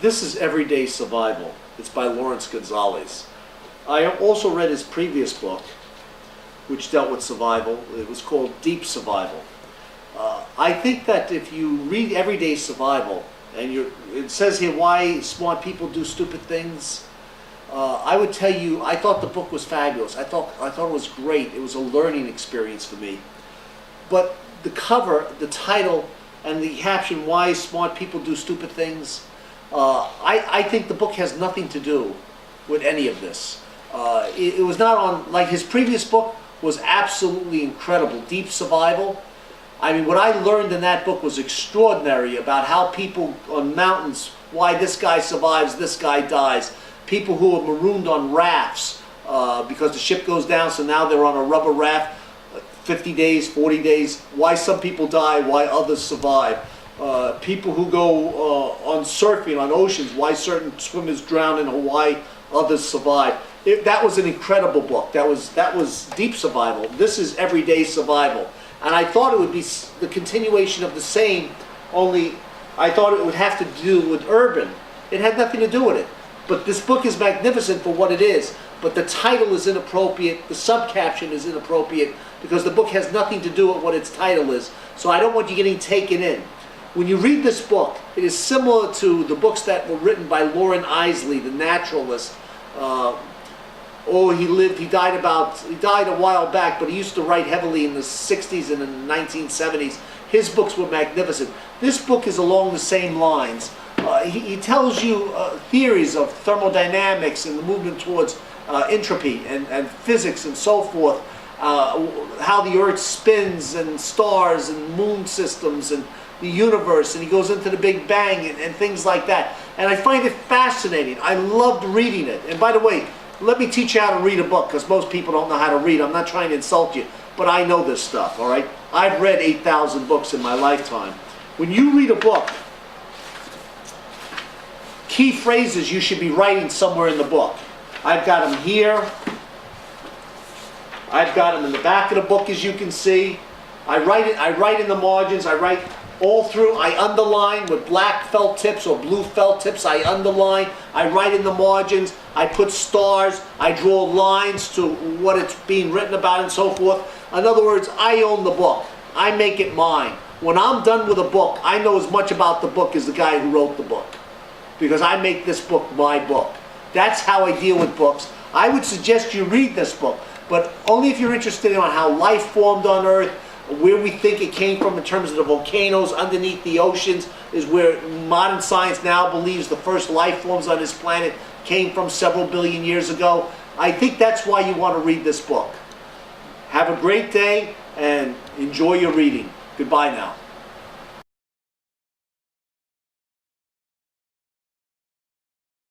This is Everyday Survival. It's by Laurence Gonzales. I also read his previous book, which dealt with survival. It was called Deep Survival. I think that if you read Everyday Survival, and it says here why smart people do stupid things, I would tell you, I thought the book was fabulous. I thought it was great. It was a learning experience for me. But the cover, the title, and the caption, Why Smart People Do Stupid Things, I think the book has nothing to do with any of this. It was not on, like his previous book was absolutely incredible, Deep Survival. I mean, what I learned in that book was extraordinary about how people on mountains, why this guy survives, this guy dies. People who are marooned on rafts because the ship goes down, so now they're on a rubber raft, 50 days, 40 days, why some people die, why others survive. People who go on surfing on oceans, why certain swimmers drown in Hawaii, others survive. That was an incredible book. That was Deep Survival. This is Everyday Survival. And I thought it would be the continuation of the same, only I thought it would have to do with urban. It had nothing to do with it. But this book is magnificent for what it is. But the title is inappropriate, the subcaption is inappropriate, because the book has nothing to do with what its title is. So I don't want you getting taken in. When you read this book, it is similar to the books that were written by Loren Eiseley, the naturalist. He died a while back, but he used to write heavily in the 60s and in the 1970s. His books were magnificent. This book is along the same lines. He tells you theories of thermodynamics and the movement towards entropy and physics and so forth, how the earth spins and stars and moon systems and the universe, and he goes into the Big Bang and things like that. And I find it fascinating. I loved reading it. And by the way, let me teach you how to read a book, because most people don't know how to read. I'm not trying to insult you, but I know this stuff, all right? I've read 8,000 books in my lifetime. When you read a book, key phrases you should be writing somewhere in the book. I've got them here. I've got them in the back of the book, as you can see. I write in the margins. I write all through. I underline with black felt tips or blue felt tips. I underline. I write in the margins. I put stars. I draw lines to what it's being written about and so forth. In other words, I own the book. I make it mine. When I'm done with a book, I know as much about the book as the guy who wrote the book, because I make this book my book. That's how I deal with books. I would suggest you read this book, but only if you're interested in how life formed on Earth, where we think it came from in terms of the volcanoes underneath the oceans, is where modern science now believes the first life forms on this planet came from several billion years ago. I think that's why you want to read this book. Have a great day and enjoy your reading. Goodbye now.